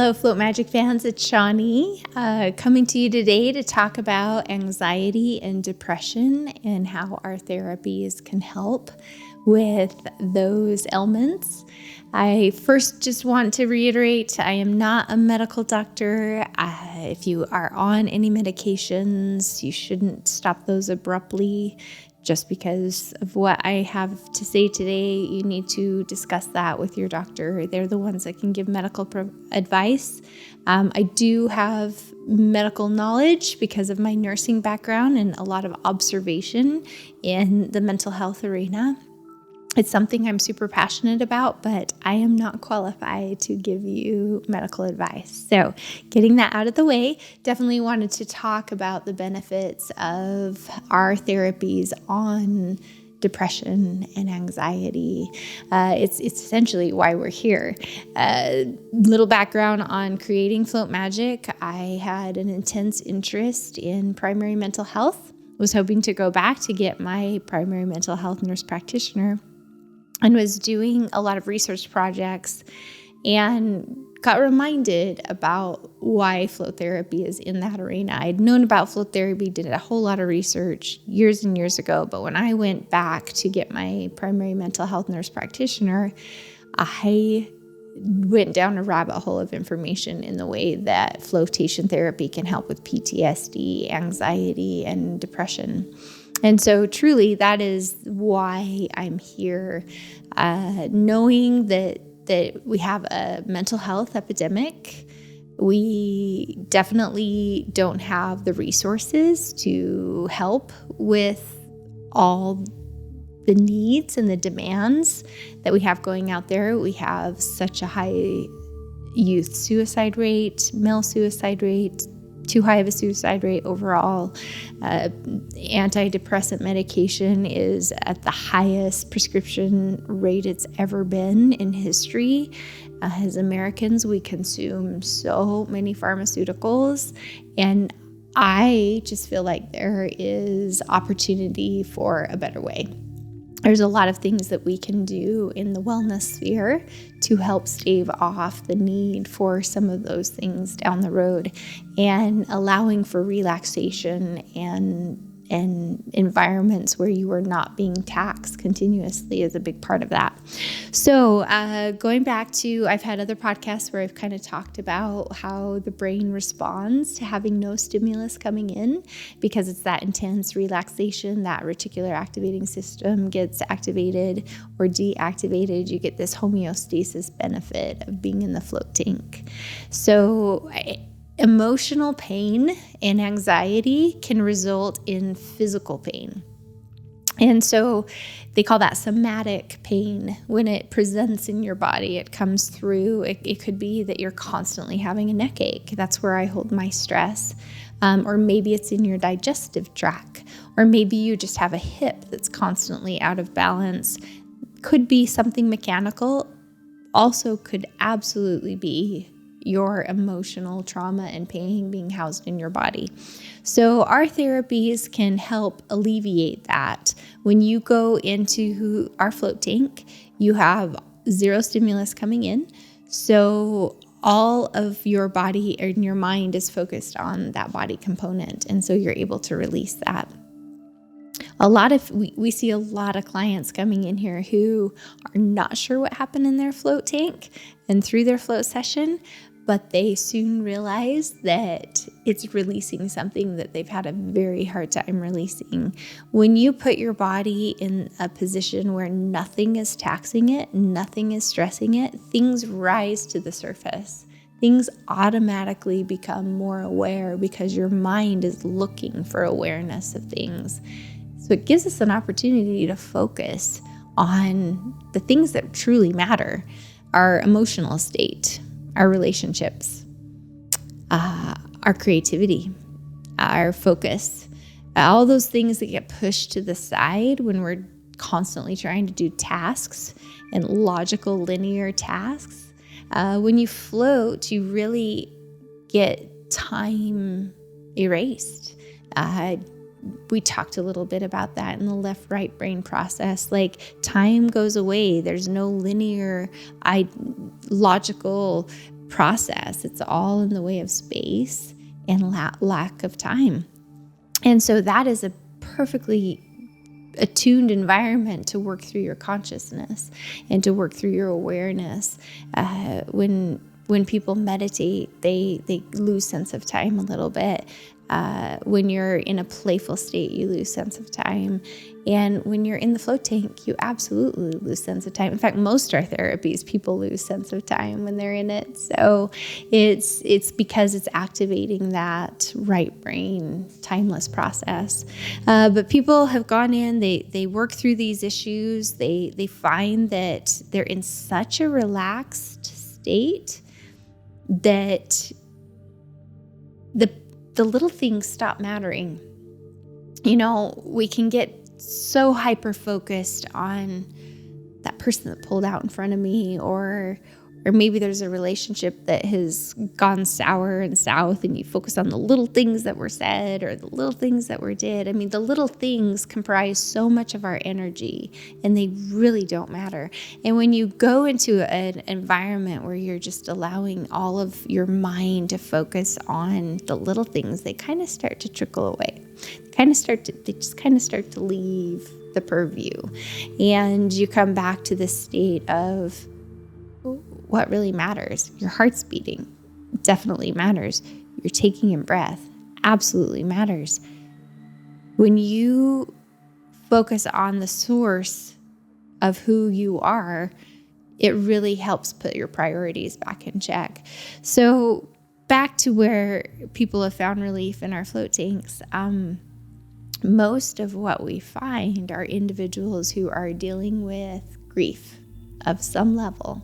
Hello, Float Magic fans. It's Shawnee coming to you today to talk about anxiety and depression and how our therapies can help with those ailments. I first just want to reiterate, I am not a medical doctor. If you are on any medications, you shouldn't stop those abruptly. Just because of what I have to say today, you need to discuss that with your doctor. They're the ones that can give medical advice. I do have medical knowledge because of my nursing background and a lot of observation in the mental health arena. It's something I'm super passionate about, but I am not qualified to give you medical advice. So getting that out of the way, definitely wanted to talk about the benefits of our therapies on depression and anxiety. It's essentially why we're here. Little background on creating Float Magic. I had an intense interest in primary mental health. Was hoping to go back to get my primary mental health nurse practitioner, and was doing a lot of research projects and got reminded about why float therapy is in that arena. I'd known about float therapy, did a whole lot of research years and years ago, but when I went back to get my primary mental health nurse practitioner, I went down a rabbit hole of information in the way that flotation therapy can help with PTSD, anxiety, and depression. And so truly, that is why I'm here, knowing that we have a mental health epidemic. We definitely don't have the resources to help with all the needs and the demands that we have going out there. We have such a high youth suicide rate, male suicide rate, too high of a suicide rate overall. Antidepressant medication is at the highest prescription rate it's ever been in history. As Americans, we consume so many pharmaceuticals, and I just feel like there is opportunity for a better way. There's a lot of things that we can do in the wellness sphere to help stave off the need for some of those things down the road, and allowing for relaxation and environments where you are not being taxed continuously is a big part of that. So going back to, I've had other podcasts where I've kind of talked about how the brain responds to having no stimulus coming in, because it's that intense relaxation, that reticular activating system gets activated or deactivated. You get this homeostasis benefit of being in the float tank. So emotional pain and anxiety can result in physical pain. And so they call that somatic pain. When it presents in your body, it comes through. It could be that you're constantly having a neck ache. That's where I hold my stress. Or maybe it's in your digestive tract. Or maybe you just have a hip that's constantly out of balance. Could be something mechanical. Also could absolutely be your emotional trauma and pain being housed in your body. So our therapies can help alleviate that. When you go into our float tank, you have zero stimulus coming in. So all of your body and your mind is focused on that body component. And so you're able to release that. We see a lot of clients coming in here who are not sure what happened in their float tank and through their float session, but they soon realize that it's releasing something that they've had a very hard time releasing. When you put your body in a position where nothing is taxing it, nothing is stressing it, things rise to the surface. Things automatically become more aware because your mind is looking for awareness of things. So it gives us an opportunity to focus on the things that truly matter: our emotional state, our relationships, our creativity, our focus, all those things that get pushed to the side when we're constantly trying to do tasks and logical linear tasks. When you float, you really get time erased. We talked a little bit about that in the left-right brain process. Like, time goes away. There's no linear, logical process. It's all in the way of space and lack of time. And so that is a perfectly attuned environment to work through your consciousness and to work through your awareness. When people meditate, they lose sense of time a little bit. When you're in a playful state, you lose sense of time. And when you're in the float tank, you absolutely lose sense of time. In fact, most of our therapies, people lose sense of time when they're in it. So it's because it's activating that right brain, timeless process. But people have gone in, they work through these issues. They find that they're in such a relaxed state that the little things stop mattering. We can get so hyper-focused on that person that pulled out in front of me, or maybe there's a relationship that has gone sour and south, and you focus on the little things that were said or the little things that were did. I mean, the little things comprise so much of our energy, and they really don't matter. And when you go into an environment where you're just allowing all of your mind to focus on the little things, they kind of start to trickle away. They just kind of start to leave the purview, and you come back to this state of what really matters. Your heart's beating definitely matters. You're taking a breath absolutely matters. When you focus on the source of who you are, it really helps put your priorities back in check. So back to where people have found relief in our float tanks, most of what we find are individuals who are dealing with grief of some level.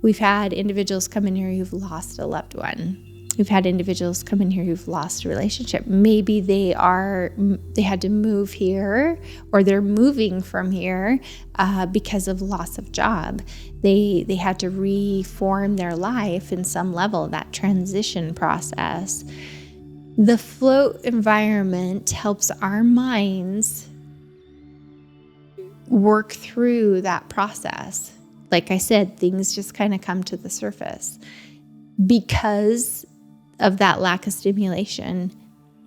We've had individuals come in here who've lost a loved one. We've had individuals come in here who've lost a relationship. Maybe they had to move here, or they're moving from here because of loss of job. They had to reform their life in some level, that transition process. The float environment helps our minds work through that process. Like I said, things just kind of come to the surface. Because of that lack of stimulation,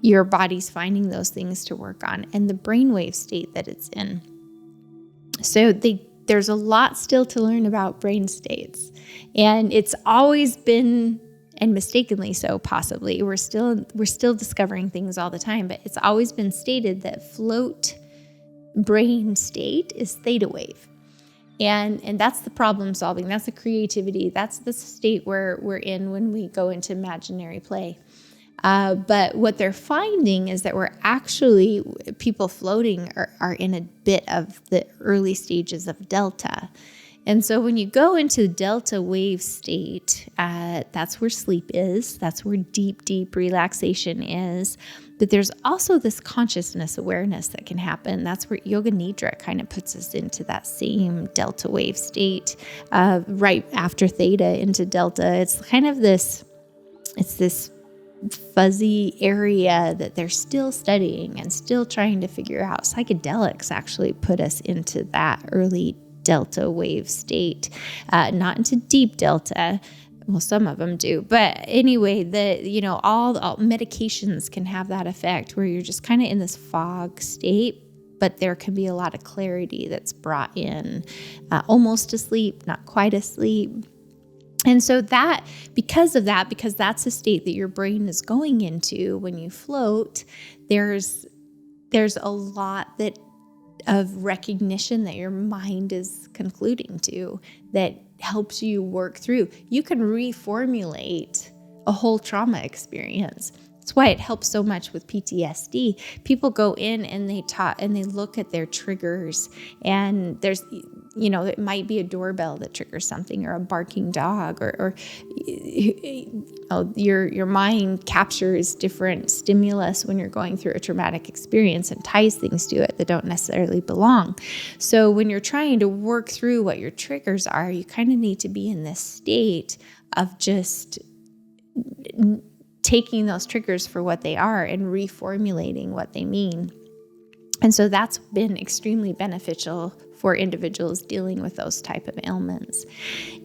your body's finding those things to work on, and the brainwave state that it's in. So there's a lot still to learn about brain states, and it's always been, and mistakenly so possibly, we're still discovering things all the time, but it's always been stated that float brain state is theta wave. And that's the problem solving. That's the creativity. That's the state where we're in when we go into imaginary play. But what they're finding is that people floating are in a bit of the early stages of delta. And so when you go into delta wave state, that's where sleep is. That's where deep, deep relaxation is. But there's also this consciousness awareness that can happen. That's where Yoga Nidra kind of puts us into that same delta wave state, right after theta into delta. It's kind of this fuzzy area that they're still studying and still trying to figure out. Psychedelics actually put us into that early delta wave state, not into deep delta. Well, some of them do, but anyway, all medications can have that effect where you're just kind of in this fog state, but there can be a lot of clarity that's brought in, almost asleep, not quite asleep. And so because that's a state that your brain is going into when you float, there's a lot of recognition that your mind is concluding to that helps you work through. You can reformulate a whole trauma experience. That's why it helps so much with PTSD. People go in and they look at their triggers, and there's, it might be a doorbell that triggers something, or a barking dog, or your mind captures different stimulus when you're going through a traumatic experience and ties things to it that don't necessarily belong. So when you're trying to work through what your triggers are, you kind of need to be in this state of just taking those triggers for what they are and reformulating what they mean. And so that's been extremely beneficial for individuals dealing with those type of ailments.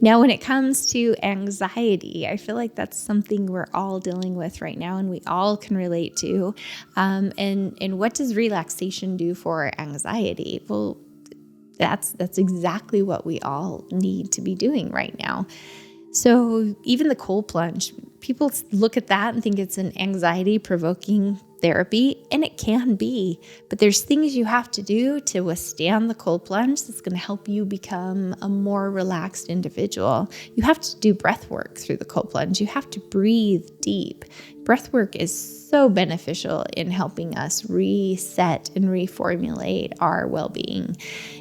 Now, when it comes to anxiety, I feel like that's something we're all dealing with right now and we all can relate to. And what does relaxation do for anxiety? Well, that's exactly what we all need to be doing right now. So even the cold plunge, people look at that and think it's an anxiety-provoking therapy, and it can be, but there's things you have to do to withstand the cold plunge that's going to help you become a more relaxed individual. You have to do breath work through the cold plunge. You have to breathe deep. Breath work is so beneficial in helping us reset and reformulate our well-being.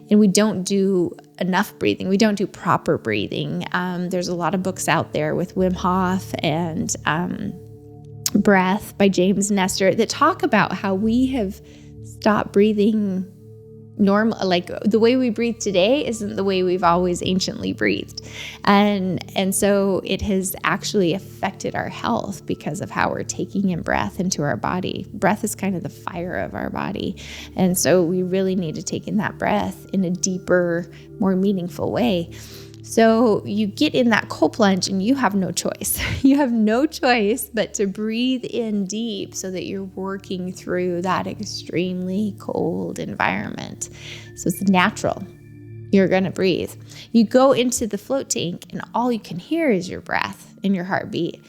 And we don't do enough breathing. We don't do proper breathing. There's a lot of books out there with Wim Hof and Breath by James Nestor that talk about how we have stopped breathing normal, like the way we breathe today isn't the way we've always anciently breathed. And so it has actually affected our health because of how we're taking in breath into our body. Breath is kind of the fire of our body. And so we really need to take in that breath in a deeper, more meaningful way. So you get in that cold plunge and you have no choice. You have no choice but to breathe in deep so that you're working through that extremely cold environment. So it's natural. You're going to breathe. You go into the float tank and all you can hear is your breath and your heartbeat.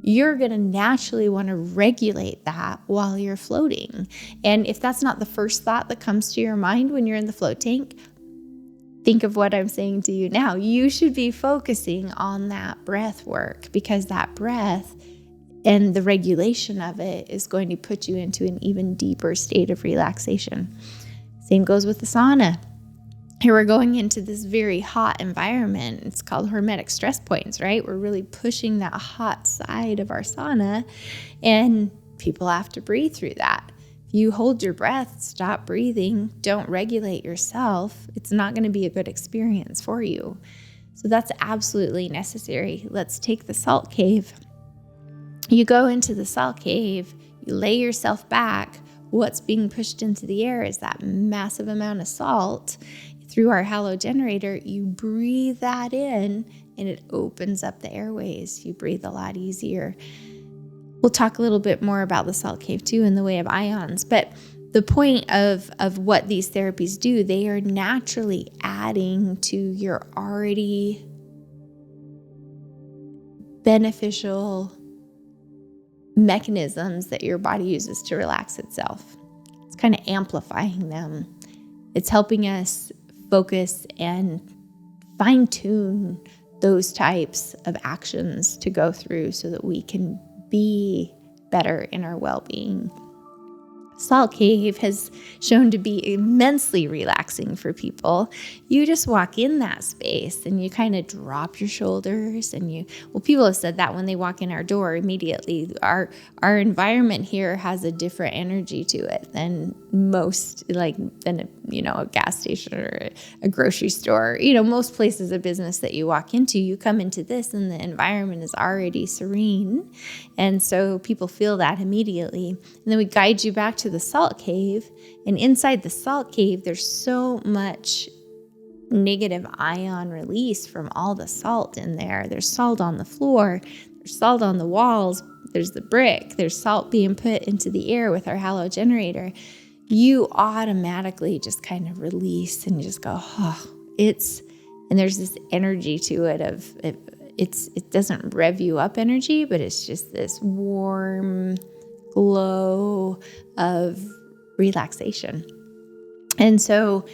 You're going to naturally want to regulate that while you're floating. And if that's not the first thought that comes to your mind when you're in the float tank, think of what I'm saying to you now. You should be focusing on that breath work because that breath and the regulation of it is going to put you into an even deeper state of relaxation. Same goes with the sauna. Here we're going into this very hot environment. It's called hormetic stress points, right? We're really pushing that hot side of our sauna and people have to breathe through that. You hold your breath, stop breathing, don't regulate yourself, it's not going to be a good experience for you. So that's absolutely necessary. Let's take the salt cave. You go into the salt cave, you lay yourself back. What's being pushed into the air is that massive amount of salt. Through our halo generator, you breathe that in and it opens up the airways. You breathe a lot easier. We'll talk a little bit more about the salt cave too in the way of ions, but the point of what these therapies do, they are naturally adding to your already beneficial mechanisms that your body uses to relax itself. It's kind of amplifying them. It's helping us focus and fine-tune those types of actions to go through so that we can be better in our well-being. Salt cave has shown to be immensely relaxing for people. You just walk in that space and you kind of drop your shoulders and people have said that when they walk in our door immediately. Our environment here has a different energy to it than most, than a gas station or a grocery store. Most places of business that you walk into, you come into this and the environment is already serene. And so people feel that immediately. And then we guide you back to the salt cave, and inside the salt cave there's so much negative ion release from all the salt in there. There's salt on the floor, there's salt on the walls, there's the brick, there's salt being put into the air with our halo generator. You automatically just kind of release and just go, and there's this energy to it it doesn't rev you up energy, but it's just this warm glow of relaxation. And so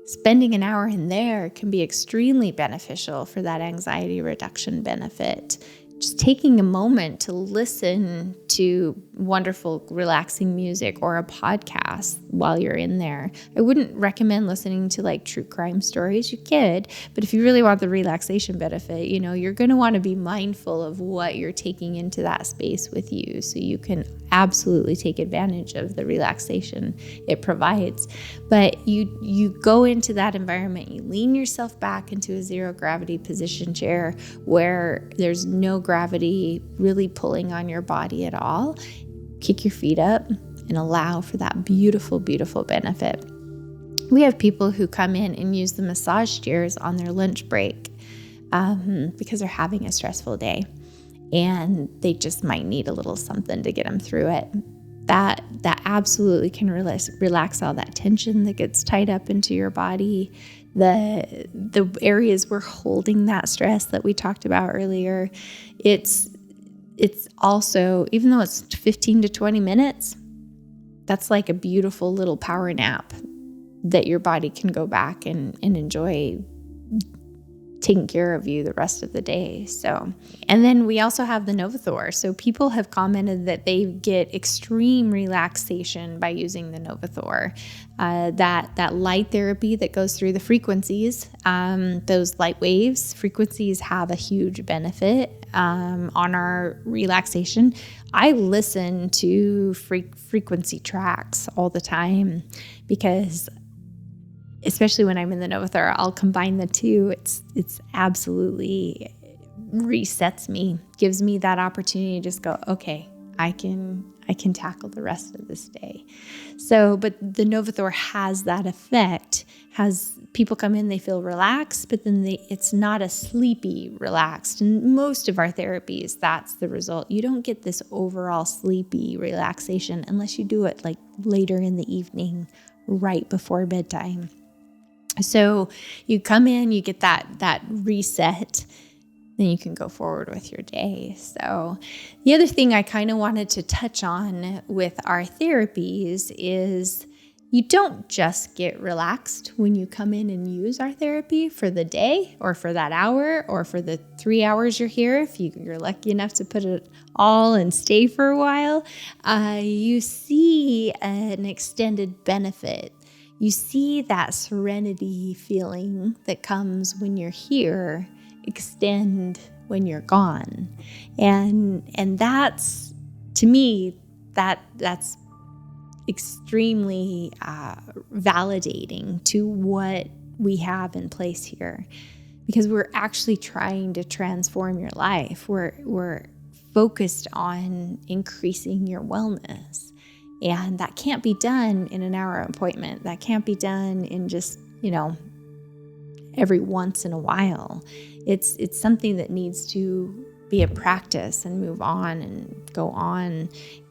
spending an hour in there can be extremely beneficial for that anxiety reduction benefit. Just taking a moment to listen to wonderful, relaxing music or a podcast while you're in there. I wouldn't recommend listening to true crime stories. You could, but if you really want the relaxation benefit, you're going to want to be mindful of what you're taking into that space with you so you can absolutely take advantage of the relaxation it provides. But you go into that environment, you lean yourself back into a zero gravity position chair where there's no gravity really pulling on your body at all. Kick your feet up and allow for that beautiful, beautiful benefit. We have people who come in and use the massage chairs on their lunch break because they're having a stressful day and they just might need a little something to get them through it. That absolutely can relax all that tension that gets tied up into your body. The areas we're holding that stress that we talked about earlier. It's also, even though it's 15 to 20 minutes, that's like a beautiful little power nap that your body can go back and enjoy taking care of you the rest of the day. So, and then we also have the Novathor. So people have commented that they get extreme relaxation by using the Novathor. That light therapy that goes through the frequencies, those light waves, frequencies have a huge benefit on our relaxation. I listen to frequency tracks all the time because, especially when I'm in the Novathor, I'll combine the two. It's absolutely resets me, gives me that opportunity to just go, okay, I can tackle the rest of this day. So, but the Novathor has that effect. Has people come in, they feel relaxed, but then it's not a sleepy relaxed. And most of our therapies, that's the result. You don't get this overall sleepy relaxation unless you do it like later in the evening, right before bedtime. So you come in, you get that reset, then you can go forward with your day. So the other thing I kind of wanted to touch on with our therapies is you don't just get relaxed when you come in and use our therapy for the day or for that hour or for the 3 hours you're here. If you're lucky enough to put it all and stay for a while, you see an extended benefit. You see that serenity feeling that comes when you're here extend when you're gone. And that's, to me, that's extremely validating to what we have in place here, because we're actually trying to transform your life. We're focused on increasing your wellness. And that can't be done in an hour appointment. That can't be done in just, every once in a while. It's something that needs to be a practice and move on and go on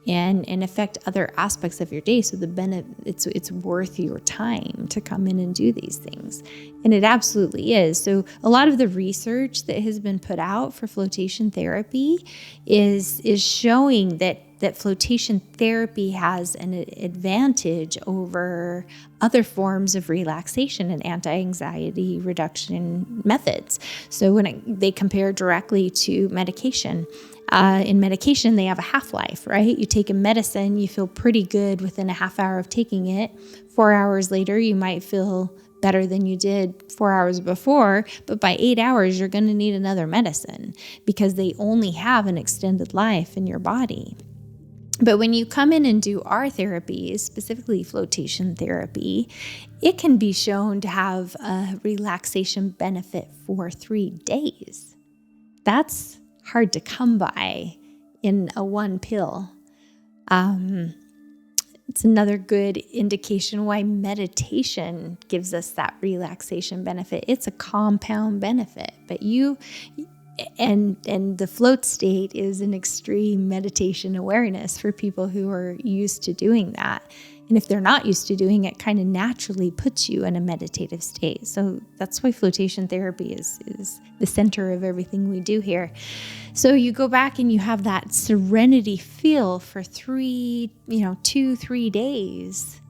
and affect other aspects of your day. So it's worth your time to come in and do these things. And it absolutely is. So a lot of the research that has been put out for flotation therapy is showing that flotation therapy has an advantage over other forms of relaxation and anti-anxiety reduction methods. So when they compare directly to medication, in medication, they have a half-life, right? You take a medicine, you feel pretty good within a half hour of taking it. 4 hours later, you might feel better than you did 4 hours before, but by 8 hours, you're going to need another medicine because they only have an extended life in your body. But when you come in and do our therapies, specifically flotation therapy, it can be shown to have a relaxation benefit for 3 days. That's hard to come by in a one pill. It's another good indication why meditation gives us that relaxation benefit. It's a compound benefit, but and the float state is an extreme meditation awareness for people who are used to doing that. And if they're not used to doing it, kind of naturally puts you in a meditative state. So that's why flotation therapy is the center of everything we do here. So you go back and you have that serenity feel for 2-3 days.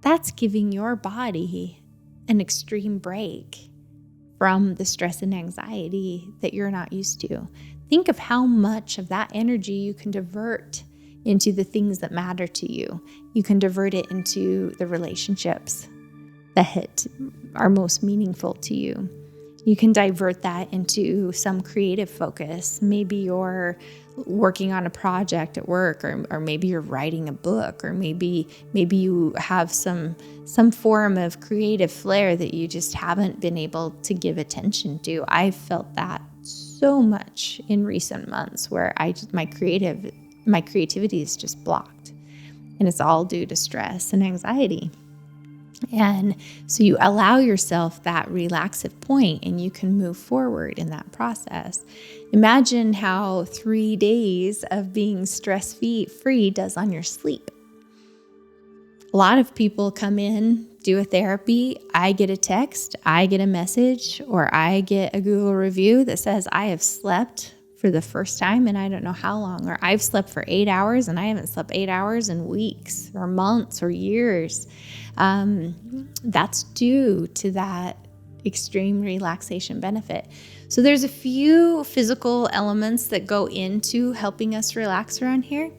That's giving your body an extreme break from the stress and anxiety that you're not used to. Think of how much of that energy you can divert into the things that matter to you. You can divert it into the relationships that are most meaningful to you. You can divert that into some creative focus. Maybe you're working on a project at work, or maybe you're writing a book, or maybe you have some form of creative flair that you just haven't been able to give attention to. I've felt that so much in recent months where my creativity is just blocked, and it's all due to stress and anxiety. And so you allow yourself that relaxive point and you can move forward in that process. Imagine how 3 days of being stress-free does on your sleep. A lot of people come in, do a therapy, I get a text, I get a message, or I get a Google review that says I have slept for the first time and I don't know how long, or I've slept for 8 hours and I haven't slept 8 hours in weeks or months or years. That's due to that extreme relaxation benefit. So there's a few physical elements that go into helping us relax around here.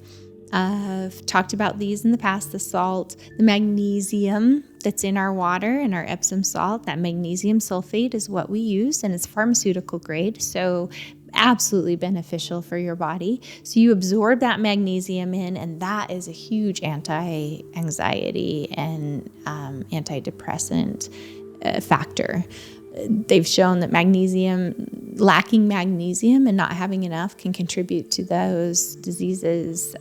I've talked about these in the past, the salt, the magnesium that's in our water and our Epsom salt. That magnesium sulfate is what we use, and it's pharmaceutical grade, so absolutely beneficial for your body. So you absorb that magnesium in, and that is a huge anti-anxiety and antidepressant factor. They've shown that lacking magnesium and not having enough can contribute to those diseases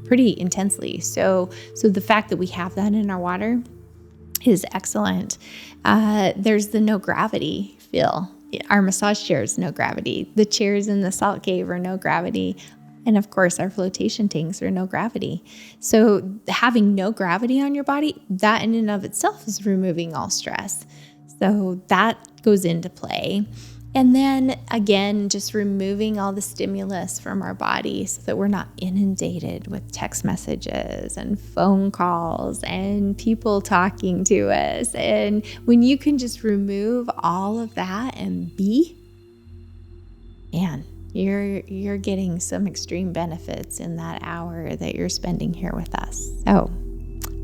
pretty intensely. So the fact that we have that in our water is excellent. There's the no gravity feel. Our massage chairs, no gravity. The chairs in the salt cave are no gravity. And of course, our flotation tanks are no gravity. So having no gravity on your body, that in and of itself is removing all stress. So that goes into play. And then again, just removing all the stimulus from our body so that we're not inundated with text messages and phone calls and people talking to us. And when you can just remove all of that and be, man, you're getting some extreme benefits in that hour that you're spending here with us. So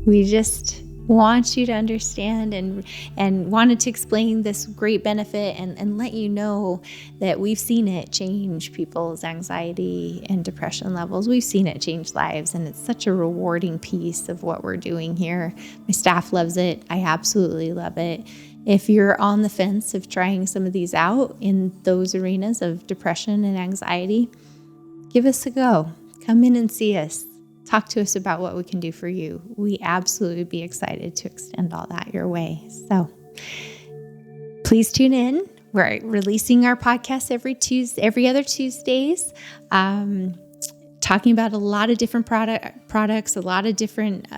we just want you to understand and wanted to explain this great benefit and let you know that we've seen it change people's anxiety and depression levels. We've seen it change lives, and it's such a rewarding piece of what we're doing here. My staff loves it. I absolutely love it. If you're on the fence of trying some of these out in those arenas of depression and anxiety, give us a go. Come in and see us. Talk to us about what we can do for you. We absolutely would be excited to extend all that your way. So please tune in. We're releasing our podcast every other Tuesdays, talking about a lot of different products, a lot of different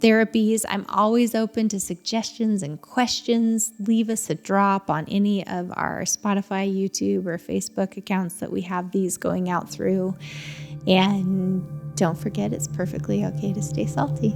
therapies. I'm always open to suggestions and questions. Leave us a drop on any of our Spotify, YouTube, or Facebook accounts that we have these going out through. And don't forget, it's perfectly okay to stay salty.